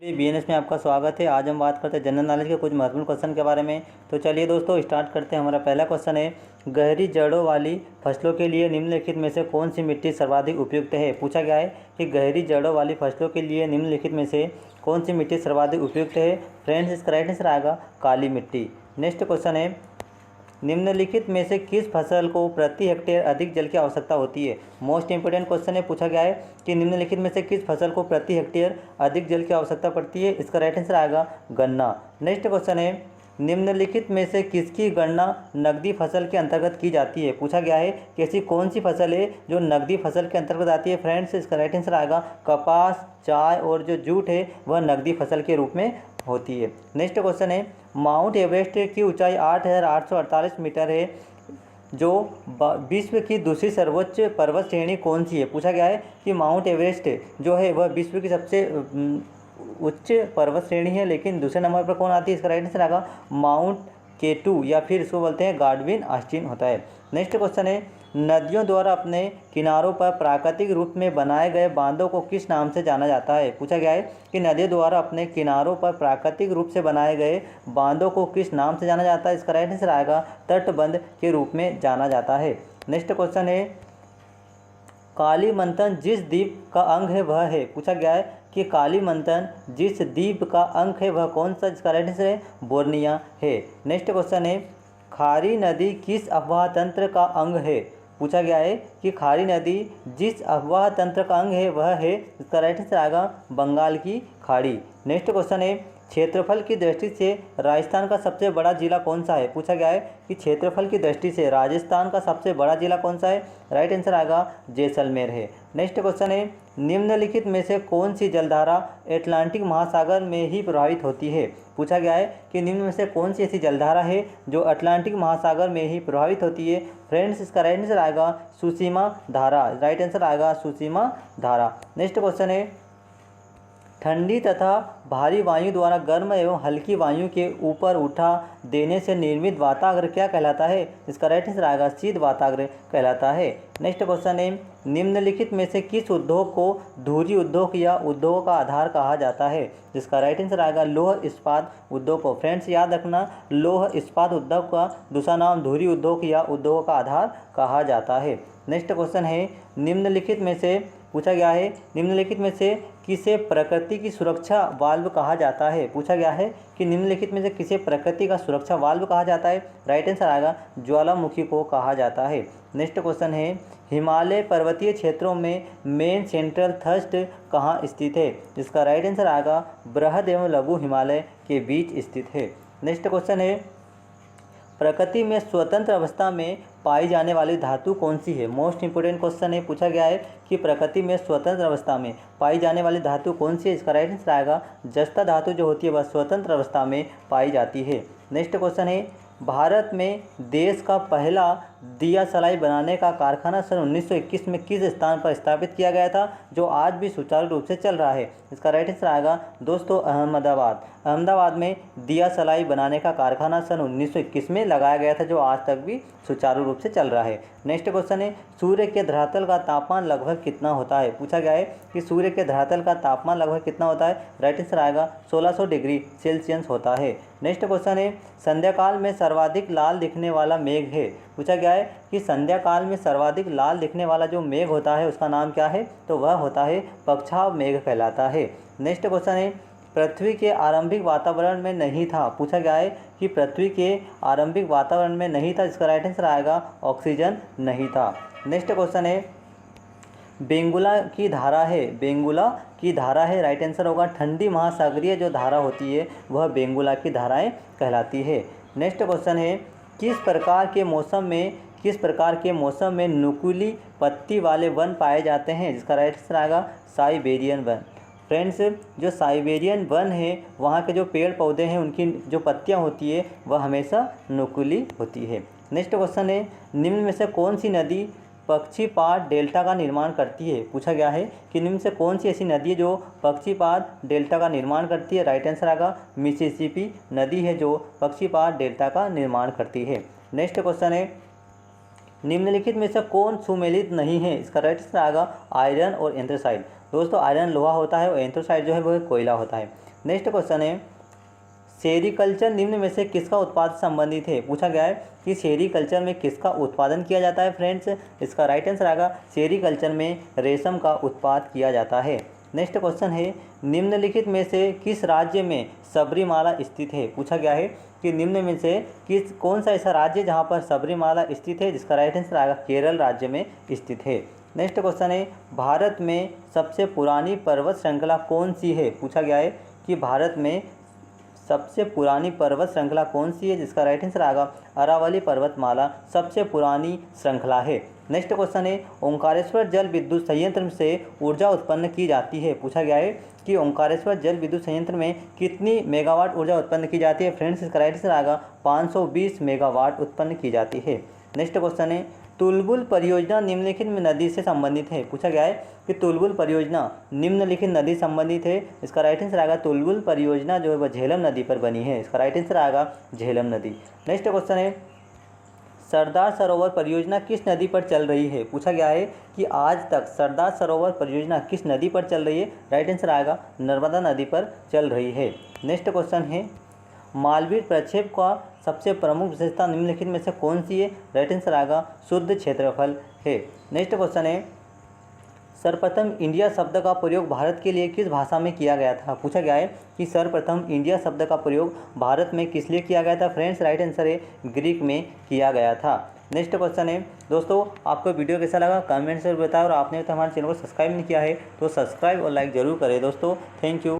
BNS में आपका स्वागत है। आज हम बात करते हैं जनरल नॉलेज के कुछ महत्वपूर्ण क्वेश्चन के बारे में। तो चलिए दोस्तों स्टार्ट करते हैं। हमारा पहला क्वेश्चन है, गहरी जड़ों वाली फसलों के लिए निम्नलिखित में से कौन सी मिट्टी सर्वाधिक उपयुक्त है। पूछा गया है कि गहरी जड़ों वाली फसलों के लिए निम्नलिखित में से कौन सी मिट्टी सर्वाधिक उपयुक्त है। फ्रेंड्स, इसका राइट आंसर आएगा काली मिट्टी। नेक्स्ट क्वेश्चन है, निम्नलिखित में से किस फसल को प्रति हेक्टेयर अधिक जल की आवश्यकता होती है। मोस्ट इंपोर्टेंट क्वेश्चन है। पूछा गया है कि निम्नलिखित में से किस फसल को प्रति हेक्टेयर अधिक जल की आवश्यकता पड़ती है। इसका राइट आंसर आएगा गन्ना। नेक्स्ट क्वेश्चन है, निम्नलिखित में से किसकी गणना नकदी फसल के अंतर्गत की जाती है। पूछा गया है कि ऐसी कौन सी फसल है जो नकदी फसल के अंतर्गत आती है। फ्रेंड्स, इसका राइट आंसर आएगा कपास, चाय और जो जूट है वह नकदी फसल के रूप में होती है। नेक्स्ट क्वेश्चन है, माउंट एवरेस्ट की ऊंचाई 8,848 मीटर है, जो विश्व की दूसरी सर्वोच्च पर्वत श्रेणी कौन सी है। पूछा गया है कि माउंट एवरेस्ट जो है वह विश्व की सबसे उच्च पर्वत श्रेणी है, लेकिन दूसरे नंबर पर कौन आती है। इसका राइट आंसर आएगा माउंट K2 या फिर इसको बोलते हैं गाडविन ऑस्टिन होता है। नेक्स्ट क्वेश्चन है, नदियों द्वारा अपने किनारों पर प्राकृतिक रूप में बनाए गए बांधों को किस नाम से जाना जाता है। पूछा गया है कि नदियों द्वारा अपने किनारों पर प्राकृतिक रूप से बनाए गए बांधों को किस नाम से जाना जाता है। इसका राइट आंसर आएगा तटबंध के रूप में जाना जाता है। नेक्स्ट क्वेश्चन है, कालीमंथन जिस द्वीप का अंग है वह है। पूछा गया है कि कालीमंथन जिस द्वीप का अंग है वह कौन सा। इसका राइट आंसर है बोर्निया है। नेक्स्ट क्वेश्चन है, खारी नदी किस अफवाह तंत्र का अंग है। पूछा गया है कि खारी नदी जिस अफवाह तंत्र का अंग है वह है। इसका राइट आंसर आएगा बंगाल की खाड़ी। नेक्स्ट क्वेश्चन है, क्षेत्रफल की दृष्टि से राजस्थान का सबसे बड़ा जिला कौन सा है। पूछा गया है कि क्षेत्रफल की दृष्टि से राजस्थान का सबसे बड़ा जिला कौन सा है। राइट आंसर आएगा जैसलमेर है। नेक्स्ट क्वेश्चन है, निम्नलिखित में से कौन सी जलधारा अटलांटिक महासागर में ही प्रवाहित होती है। पूछा गया है कि निम्न में से कौन सी ऐसी जलधारा है जो अटलांटिक महासागर में ही प्रवाहित होती है। फ्रेंड्स, इसका राइट आंसर आएगा सुसीमा धारा। राइट आंसर आएगा सुसीमा धारा। नेक्स्ट क्वेश्चन है, ठंडी तथा भारी वायु द्वारा गर्म एवं हल्की वायु के ऊपर उठा देने से निर्मित वाताग्र क्या कहलाता है। इसका राइट आंसर आएगा शीत वाताग्र कहलाता है। नेक्स्ट क्वेश्चन है, निम्नलिखित में से किस उद्योग को धुरी उद्योग या उद्योगों का आधार कहा जाता है। जिसका राइट आंसर आएगा लौह इस्पात उद्योग को। फ्रेंड्स, याद रखना, लौह इस्पात उद्योग का दूसरा नाम धुरी उद्योग या उद्योगों का आधार कहा जाता है। नेक्स्ट क्वेश्चन है, निम्नलिखित में से पूछा गया है निम्नलिखित में से किसे प्रकृति की सुरक्षा वाल्व कहा जाता है। पूछा गया है कि निम्नलिखित में से किसे प्रकृति का सुरक्षा वाल्व कहा जाता है। राइट आंसर आएगा ज्वालामुखी को कहा जाता है। नेक्स्ट क्वेश्चन है, हिमालय पर्वतीय क्षेत्रों में मेन सेंट्रल थ्रस्ट कहाँ स्थित है। इसका राइट आंसर आएगा बृहद एवं लघु हिमालय के बीच स्थित है। नेक्स्ट क्वेश्चन है, प्रकृति में स्वतंत्र अवस्था में पाई जाने वाली धातु कौन सी है। मोस्ट इंपोर्टेंट क्वेश्चन है। पूछा गया है कि प्रकृति में स्वतंत्र अवस्था में पाई जाने वाली धातु कौन सी है। इसका राइट आंसर आएगा जस्ता धातु जो होती है वह स्वतंत्र अवस्था में पाई जाती है। नेक्स्ट क्वेश्चन है, भारत में देश का पहला दिया सलाई बनाने का कारखाना सन 1921 में किस स्थान पर स्थापित किया गया था, जो आज भी सुचारू रूप से चल रहा है। इसका राइट आंसर आएगा दोस्तों अहमदाबाद। अहमदाबाद में दिया सलाई बनाने का कारखाना सन 1921 में लगाया गया था, जो आज तक भी सुचारू रूप से चल रहा है। नेक्स्ट क्वेश्चन है, सूर्य के धरातल का तापमान लगभग कितना होता है। पूछा गया है कि सूर्य के धरातल का तापमान लगभग कितना होता है। राइट आंसर आएगा 1600 डिग्री सेल्सियस होता है। नेक्स्ट क्वेश्चन है, संध्या काल में सर्वाधिक लाल दिखने वाला मेघ है। पूछा गया है कि संध्या काल में सर्वाधिक लाल दिखने वाला जो मेघ होता है उसका नाम क्या है, तो वह होता है पक्षाव मेघ कहलाता है। नेक्स्ट क्वेश्चन है, पृथ्वी के आरंभिक वातावरण में नहीं था। पूछा गया है कि पृथ्वी के आरंभिक वातावरण में नहीं था। इसका राइट आंसर आएगा ऑक्सीजन नहीं था। नेक्स्ट क्वेश्चन है, बेंगुला की धारा है। बेंगुला की धारा है, राइट आंसर होगा ठंडी महासागरीय जो धारा होती है वह बेंगुला की धाराएं कहलाती है। नेक्स्ट क्वेश्चन है, किस प्रकार के मौसम में नुकीली पत्ती वाले वन पाए जाते हैं। जिसका राइट आंसर आएगा साइबेरियन वन। फ्रेंड्स, जो साइबेरियन वन है वहाँ के जो पेड़ पौधे हैं उनकी जो पत्तियाँ होती है वह हमेशा नुकीली होती है। नेक्स्ट क्वेश्चन है, निम्न में से कौन सी नदी पक्षीपाद डेल्टा का निर्माण करती है। पूछा गया है कि निम्न से कौन सी ऐसी नदी है जो पक्षीपाद डेल्टा का निर्माण करती है। राइट आंसर आएगा मिसिसिपी नदी है जो पक्षीपाद डेल्टा का निर्माण करती है। नेक्स्ट क्वेश्चन है, निम्नलिखित में से कौन सुमेलित नहीं है। इसका राइट आंसर आएगा आयरन और एंथ्रासाइट। दोस्तों आयरन लोहा होता है और एंथ्रासाइट जो है वो कोयला होता है। नेक्स्ट क्वेश्चन है, सेरीकल्चर निम्न में से किसका उत्पाद संबंधित है? पूछा गया है कि सेरीकल्चर में किसका उत्पादन किया जाता है फ्रेंड्स? इसका राइट आंसर आएगा सेरीकल्चर में रेशम का उत्पाद किया जाता है। नेक्स्ट क्वेश्चन है, निम्नलिखित में से किस राज्य में सबरीमाला स्थित है? पूछा गया है कि निम्न में से कौन सा ऐसा राज्य जहाँ पर सबरीमाला स्थित है? जिसका राइट आंसर आएगा केरल राज्य में स्थित है। नेक्स्ट क्वेश्चन है, भारत में सबसे पुरानी पर्वत श्रृंखला कौन सी है? पूछा गया है कि भारत में सबसे पुरानी पर्वत श्रृंखला कौन सी है? जिसका राइट आंसर आएगा अरावली पर्वतमाला सबसे पुरानी श्रृंखला है। नेक्स्ट क्वेश्चन है, ओंकारेश्वर जल विद्युत संयंत्र से ऊर्जा उत्पन्न की जाती है? पूछा गया है कि ओंकारेश्वर जल विद्युत संयंत्र में कितनी मेगावाट ऊर्जा उत्पन्न की जाती है? फ्रेंड्स इसका राइट आंसर आएगा 520 मेगावाट उत्पन्न की जाती है। नेक्स्ट क्वेश्चन है, तुलबुल परियोजना निम्नलिखित में नदी से संबंधित है? पूछा गया है कि तुलबुल परियोजना निम्नलिखित नदी संबंधित है? इसका राइट आंसर आएगा तुलबुल परियोजना जो है वह झेलम नदी पर बनी है। इसका राइट आंसर आएगा झेलम नदी। नेक्स्ट क्वेश्चन है, सरदार सरोवर परियोजना किस नदी पर चल रही है? पूछा गया है कि आज तक सरदार सरोवर परियोजना किस नदी पर चल रही है? राइट आंसर आएगा नर्मदा नदी पर चल रही है। नेक्स्ट क्वेश्चन है, मालवीय प्रक्षेप का सबसे प्रमुख विशेषता निम्नलिखित में से कौन सी है? राइट आंसर आएगा शुद्ध क्षेत्रफल है। नेक्स्ट क्वेश्चन है, सर्वप्रथम इंडिया शब्द का प्रयोग भारत के लिए किस भाषा में किया गया था? पूछा गया है कि सर्वप्रथम इंडिया शब्द का प्रयोग भारत में किस लिए किया गया था? फ्रेंड्स राइट आंसर है ग्रीक में किया गया था। नेक्स्ट क्वेश्चन है, दोस्तों आपको वीडियो कैसा लगा कमेंट से बताएं और आपने तो हमारे चैनल को सब्सक्राइब नहीं किया है तो सब्सक्राइब और लाइक ज़रूर करें दोस्तों। Thank you.